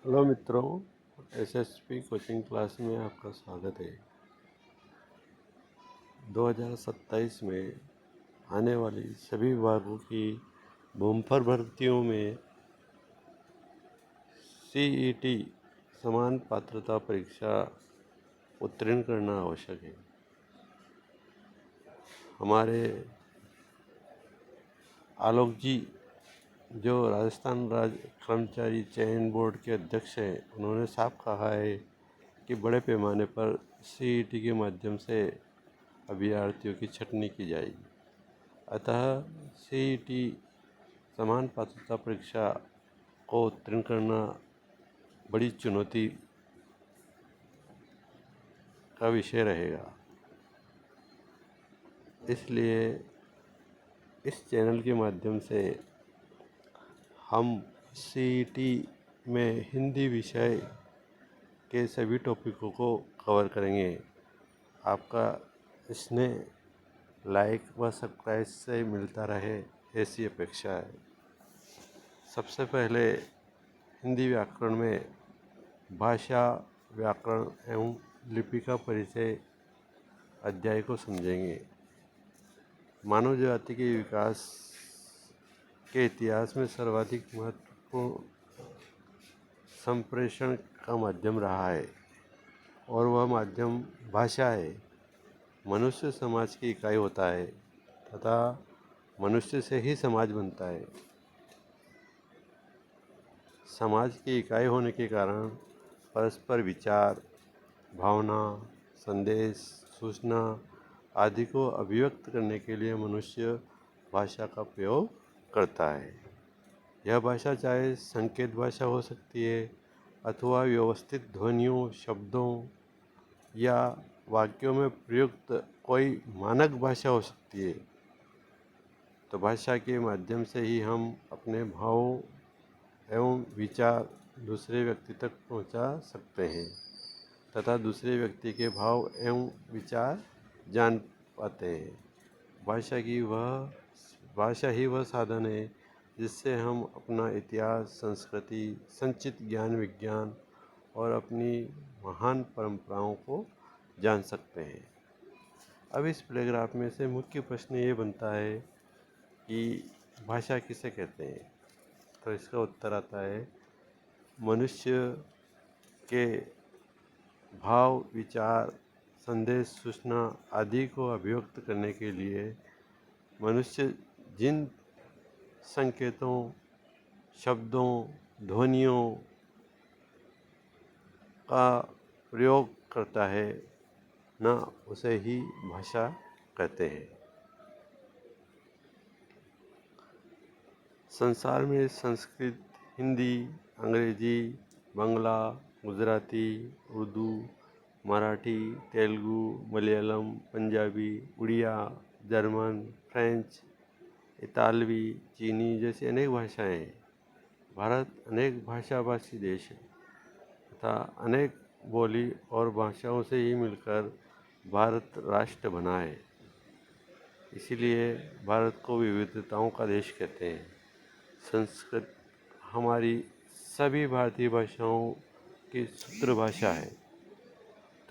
Hello मित्रों, SSP coaching class में आपका स्वागत है। 2027 में आने वाली सभी विभागों की बम्पर भर्तियों में सीईटी समान पात्रता परीक्षा उत्तीर्ण करना आवश्यक है। हमारे आलोक जी, जो राजस्थान राज्य कर्मचारी चयन बोर्ड के अध्यक्ष हैं, उन्होंने साफ कहा है कि बड़े पैमाने पर सीईटी के माध्यम से अभ्यर्थियों की छँटनी की जाएगी। अतः सीईटी समान पात्रता परीक्षा को उत्तीर्ण करना बड़ी चुनौती का विषय रहेगा। इसलिए इस चैनल के माध्यम से हम सीईटी में हिंदी विषय के सभी टॉपिकों को कवर करेंगे। आपका स्नेह, लाइक व सब्सक्राइब से मिलता रहे, ऐसी अपेक्षा है। सबसे पहले हिंदी व्याकरण में भाषा, व्याकरण एवं लिपि का परिचय अध्याय को समझेंगे। मानव जाति के विकास के इतिहास में सर्वाधिक महत्वपूर्ण संप्रेषण का माध्यम रहा है और वह माध्यम भाषा है। मनुष्य समाज की इकाई होता है तथा मनुष्य से ही समाज बनता है। समाज की इकाई होने के कारण परस्पर विचार, भावना, संदेश, सूचना आदि को अभिव्यक्त करने के लिए मनुष्य भाषा का प्रयोग करता है। यह भाषा चाहे संकेत भाषा हो सकती है अथवा व्यवस्थित ध्वनियों, शब्दों या वाक्यों में प्रयुक्त कोई मानक भाषा हो सकती है। तो भाषा के माध्यम से ही हम अपने भावों एवं विचार दूसरे व्यक्ति तक पहुंचा सकते हैं तथा दूसरे व्यक्ति के भाव एवं विचार जान पाते हैं। भाषा ही वह साधन है जिससे हम अपना इतिहास, संस्कृति, संचित ज्ञान विज्ञान और अपनी महान परंपराओं को जान सकते हैं। अब इस पैराग्राफ में से मुख्य प्रश्न ये बनता है कि भाषा किसे कहते हैं। तो इसका उत्तर आता है, मनुष्य के भाव, विचार, संदेश, सूचना आदि को अभिव्यक्त करने के लिए मनुष्य जिन संकेतों, शब्दों, ध्वनियों का प्रयोग करता है ना, उसे ही भाषा कहते हैं। संसार में संस्कृत, हिंदी, अंग्रेजी, बांग्ला, गुजराती, उर्दू, मराठी, तेलुगु, मलयालम, पंजाबी, उड़िया, जर्मन, फ्रेंच, इतालवी, चीनी जैसी अनेक भाषाएं हैं। भारत अनेक भाषाभाषी देश है तथा अनेक बोली और भाषाओं से ही मिलकर भारत राष्ट्र बना है। इसीलिए भारत को विविधताओं का देश कहते हैं। संस्कृत हमारी सभी भारतीय भाषाओं की सूत्र भाषा है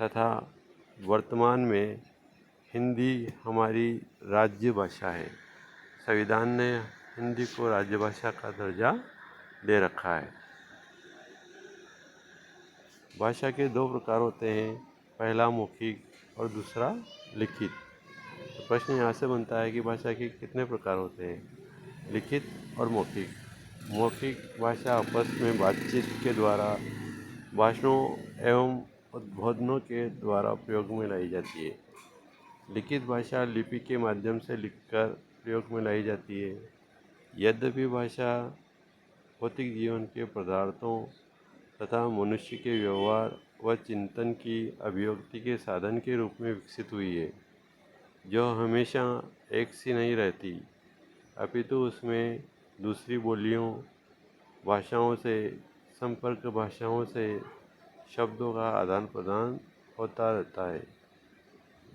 तथा वर्तमान में हिंदी हमारी राज्य भाषा है। संविधान ने हिंदी को राज्य भाषा का दर्जा दे रखा है। भाषा के दो प्रकार होते हैं, पहला मौखिक और दूसरा लिखित। तो प्रश्न यहाँ से बनता है कि भाषा के कितने प्रकार होते हैं, लिखित और मौखिक। मौखिक भाषा आपस में बातचीत के द्वारा भाषणों एवं उद्बोधनों के द्वारा प्रयोग में लाई जाती है। लिखित भाषा लिपि के माध्यम से लिखकर प्रयोग में लाई जाती है। यद्यपि भाषा भौतिक जीवन के पदार्थों तथा मनुष्य के व्यवहार व चिंतन की अभिव्यक्ति के साधन के रूप में विकसित हुई है, जो हमेशा एक सी नहीं रहती, अपितु उसमें दूसरी बोलियों, भाषाओं से, संपर्क भाषाओं से शब्दों का आदान प्रदान होता रहता है।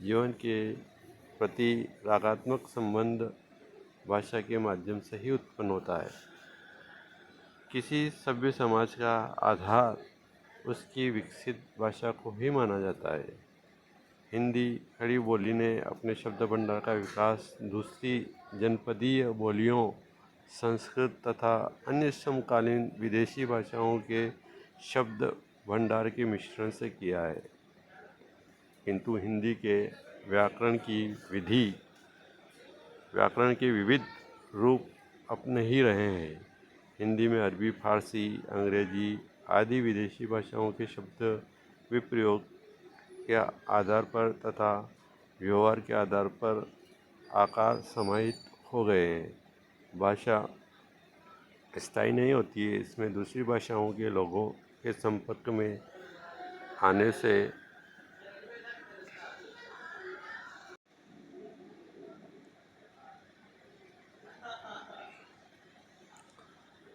जीवन के प्रति रागात्मक संबंध भाषा के माध्यम से ही उत्पन्न होता है। किसी सभ्य समाज का आधार उसकी विकसित भाषा को ही माना जाता है। हिंदी खड़ी बोली ने अपने शब्द भंडार का विकास दूसरी जनपदीय बोलियों, संस्कृत तथा अन्य समकालीन विदेशी भाषाओं के शब्द भंडार के मिश्रण से किया है। किंतु हिंदी के व्याकरण की व्याकरण के विविध रूप अपने ही रहे हैं। हिंदी में अरबी, फारसी, अंग्रेजी आदि विदेशी भाषाओं के शब्द विप्रयोग के आधार पर तथा व्यवहार के आधार पर आकार समाहित हो गए हैं। भाषा स्थायी नहीं होती है, इसमें दूसरी भाषाओं के लोगों के संपर्क में आने से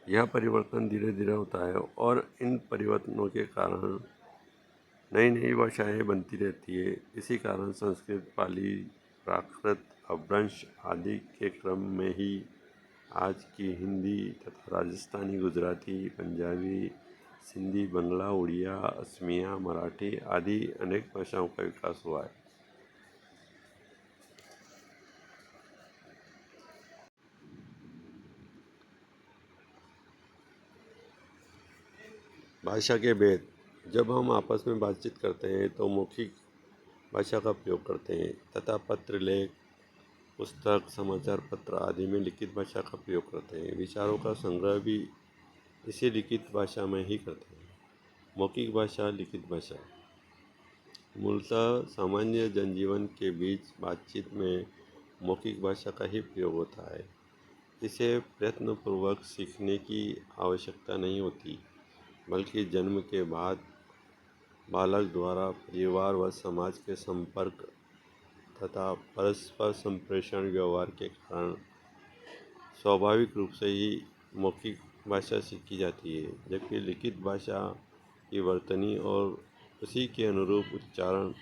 यह परिवर्तन धीरे धीरे होता है और इन परिवर्तनों के कारण नई नई भाषाएं बनती रहती है। इसी कारण संस्कृत, पाली, प्राकृत, अपभ्रंश आदि के क्रम में ही आज की हिंदी तथा राजस्थानी, गुजराती, पंजाबी, सिंधी, बंगला, उड़िया, असमिया, मराठी आदि अनेक भाषाओं का विकास हुआ है। भाषा के भेद। जब हम आपस में बातचीत करते हैं तो मौखिक भाषा का प्रयोग करते हैं तथा पत्र, लेख, पुस्तक, समाचार पत्र आदि में लिखित भाषा का प्रयोग करते हैं। विचारों का संग्रह भी इसी लिखित भाषा में ही करते हैं। मौखिक भाषा, लिखित भाषा मूलतः सामान्य जनजीवन के बीच बातचीत में मौखिक भाषा का ही प्रयोग होता है। इसे प्रयत्नपूर्वक सीखने की आवश्यकता नहीं होती, बल्कि जन्म के बाद बालक द्वारा परिवार व समाज के संपर्क तथा परस्पर संप्रेषण व्यवहार के कारण स्वाभाविक रूप से ही मौखिक भाषा सीखी जाती है, जबकि लिखित भाषा की वर्तनी और उसी के अनुरूप उच्चारण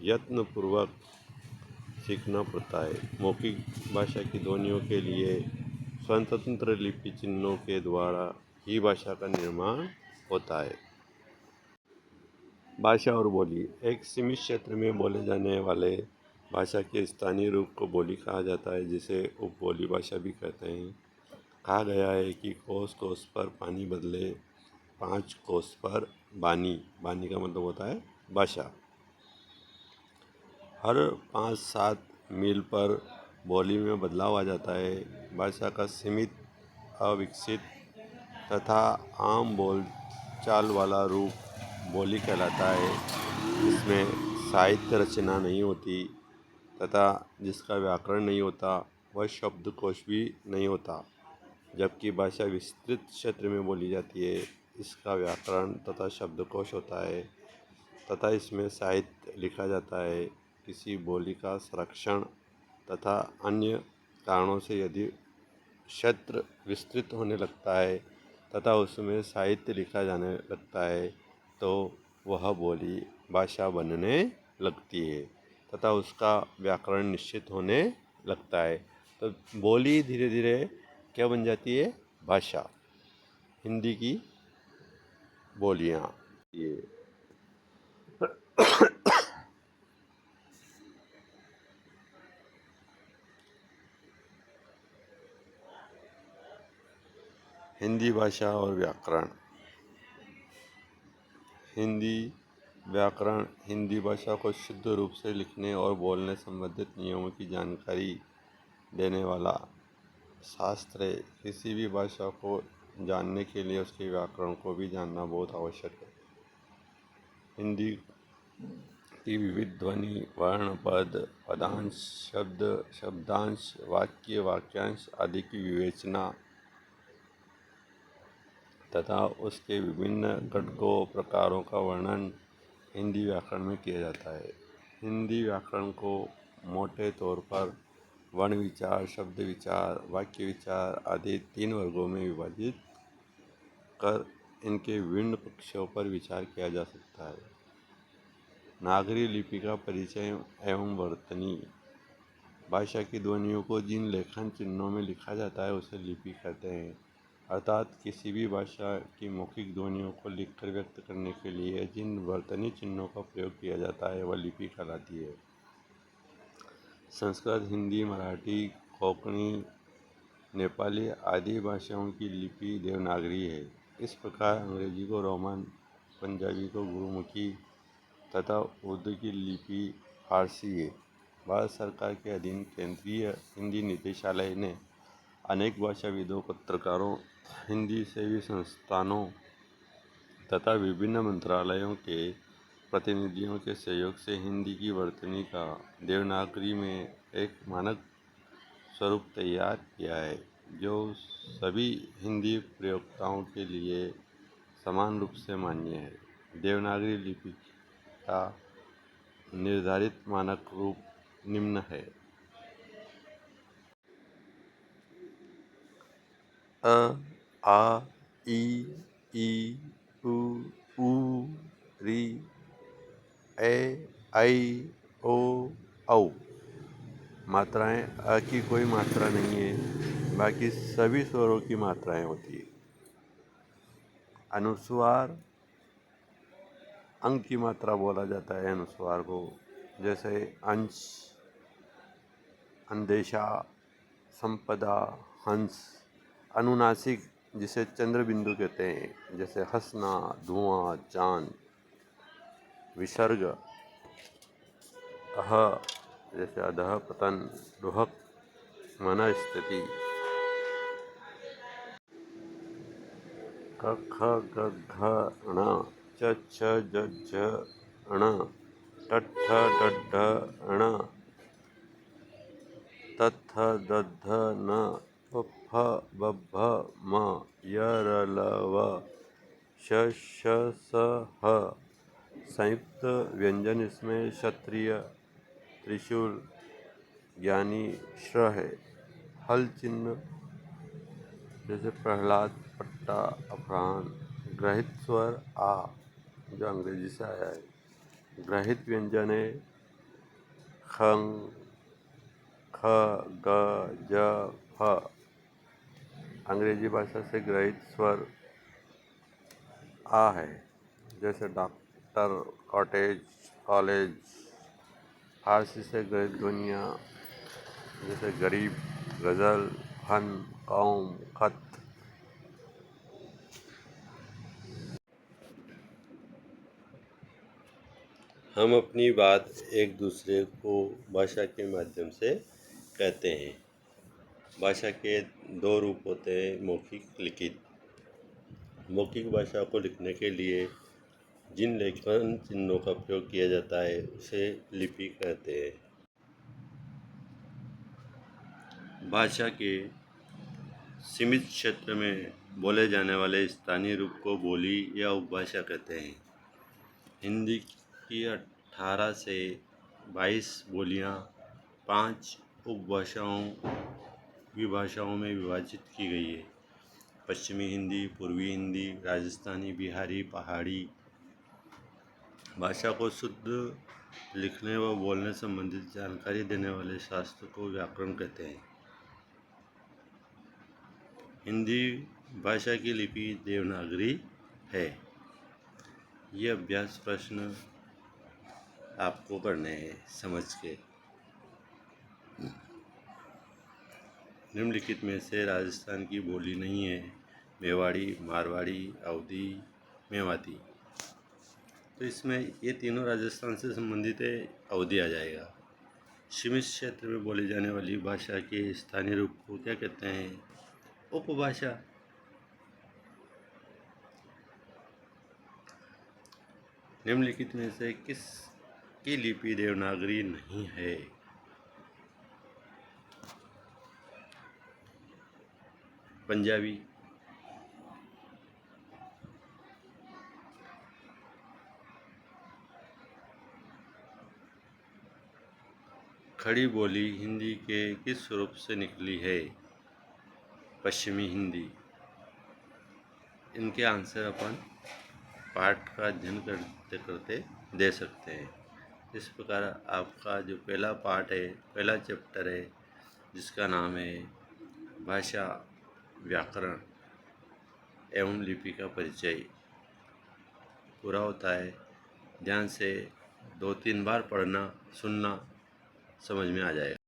यत्नपूर्वक सीखना पड़ता है। मौखिक भाषा की ध्वनियों के लिए स्वतंत्र लिपि चिन्हों के द्वारा ही भाषा का निर्माण होता है। भाषा और बोली। एक सीमित क्षेत्र में बोले जाने वाले भाषा के स्थानीय रूप को बोली कहा जाता है, जिसे उपबोली भाषा भी कहते हैं। कहा गया है कि कोस कोस पर पानी बदले, 5 कोस पर बानी। बानी का मतलब होता है भाषा। हर 5-7 मील पर बोली में बदलाव आ जाता है। भाषा का सीमित, अविकसित तथा आम बोल चाल वाला रूप बोली कहलाता है। इसमें साहित्य रचना नहीं होती तथा जिसका व्याकरण नहीं होता, वह शब्दकोश भी नहीं होता। जबकि भाषा विस्तृत क्षेत्र में बोली जाती है, इसका व्याकरण तथा शब्दकोश होता है तथा इसमें साहित्य लिखा जाता है। किसी बोली का संरक्षण तथा अन्य कारणों से यदि क्षेत्र विस्तृत होने लगता है तथा उसमें साहित्य लिखा जाने लगता है, तो वह बोली भाषा बनने लगती है तथा उसका व्याकरण निश्चित होने लगता है। तो बोली धीरे धीरे क्या बन जाती है? भाषा। हिंदी की बोलियाँ ये हिंदी भाषा और व्याकरण। हिंदी व्याकरण हिंदी भाषा को शुद्ध रूप से लिखने और बोलने संबंधित नियमों की जानकारी देने वाला शास्त्र है। किसी भी भाषा को जानने के लिए उसके व्याकरण को भी जानना बहुत आवश्यक है। हिंदी की विविध ध्वनि, वर्ण, पद, पदांश, शब्द, शब्दांश, वाक्य, वाक्यांश आदि की विवेचना तथा उसके विभिन्न घटकों प्रकारों का वर्णन हिंदी व्याकरण में किया जाता है। हिंदी व्याकरण को मोटे तौर पर वर्ण विचार, शब्द विचार, वाक्य विचार आदि 3 वर्गों में विभाजित कर इनके विभिन्न पक्षों पर विचार किया जा सकता है। नागरी लिपि का परिचय एवं वर्तनी। भाषा की ध्वनियों को जिन लेखन चिन्हों में लिखा जाता है उसे लिपि कहते हैं। अर्थात किसी भी भाषा की मौखिक ध्वनियों को लिखकर व्यक्त करने के लिए जिन वर्तनी चिन्हों का प्रयोग किया जाता है वह लिपि कहलाती है। संस्कृत, हिंदी, मराठी, कोंकणी, नेपाली आदि भाषाओं की लिपि देवनागरी है। इस प्रकार अंग्रेजी को रोमन, पंजाबी को गुरुमुखी तथा उर्दू की लिपि फारसी है। भारत सरकार के अधीन केंद्रीय हिंदी निदेशालय ने अनेक भाषाविदों, पत्रकारों, हिंदी सेवी संस्थानों तथा विभिन्न मंत्रालयों के प्रतिनिधियों के सहयोग से हिंदी की वर्तनी का देवनागरी में एक मानक स्वरूप तैयार किया है, जो सभी हिंदी प्रयोक्ताओं के लिए समान रूप से मान्य है। देवनागरी लिपि का निर्धारित मानक रूप निम्न है: अ, आ, ई, उ, री, ए, ऐ, ओ, औ। मात्राएं अ की कोई मात्रा नहीं है, बाकी सभी स्वरों की मात्राएं होती है। अनुस्वार अंग की मात्रा बोला जाता है अनुस्वार को, जैसे अंश, अंदेशा, संपदा, हंस। अनुनासिक जिसे चंद्र बिंदु कहते हैं, जैसे हंसना, धुआं, चांद। विसर्ग अह, जैसे अधः, पतन, दुहक, मन स्थिति। क ख ग घ ण, च छ ज झ ण, ट ठ ड ढ ण, त थ द ध न, प फ ब भ म, य र ल व, श श स ह। संयुक्त व्यंजन इसमें क्षत्रिय, त्रिशूल, ज्ञानी, श्र है। हल चिन्ह जैसे प्रहलाद, पट्टा, अफरान। ग्रहित स्वर आ, जो अंग्रेजी से आया है। ग्रहित व्यंजन है खंग, ख, ग, ज, फ। अंग्रेजी भाषा से ग्रहित स्वर आ है, जैसे डॉक्टर, कॉटेज, कॉलेज। फारसी से ग्रहित ध्वनियाँ जैसे गरीब, गज़ल, फन, कौम, खत। हम अपनी बात एक दूसरे को भाषा के माध्यम से कहते हैं। भाषा के दो रूप होते हैं: मौखिक, लिखित। मौखिक भाषा को लिखने के लिए जिन लेखन चिन्हों का प्रयोग किया जाता है उसे लिपि कहते हैं। भाषा के सीमित क्षेत्र में बोले जाने वाले स्थानीय रूप को बोली या उपभाषा कहते हैं। हिंदी की 18 से 22 बोलियां 5 उपभाषाओं विभाषाओं में विभाजित की गई है: पश्चिमी हिंदी, पूर्वी हिंदी, राजस्थानी, बिहारी, पहाड़ी। भाषा को शुद्ध लिखने व बोलने संबंधित जानकारी देने वाले शास्त्र को व्याकरण कहते हैं। हिंदी भाषा की लिपि देवनागरी है। ये अभ्यास प्रश्न आपको करने हैं समझ के। निम्नलिखित में से राजस्थान की बोली नहीं है: मेवाड़ी, मारवाड़ी, अवधी, मेवाती। तो इसमें ये तीनों राजस्थान से संबंधित है, अवधी आ जाएगा। सीमित क्षेत्र में बोली जाने वाली भाषा के स्थानीय रूप को क्या कहते हैं? उपभाषा। निम्नलिखित में से किस की लिपि देवनागरी नहीं है? पंजाबी, खड़ी बोली हिंदी के किस स्वरूप से निकली है? पश्चिमी हिंदी। इनके आंसर अपन पाठ का अध्ययन करते करते दे सकते हैं। इस प्रकार आपका जो पहला पाठ है, पहला चैप्टर है, जिसका नाम है भाषा व्याकरण, एवं लिपि का परिचय पूरा होता है। ध्यान से 2-3 बार पढ़ना, सुनना, समझ में आ जाएगा।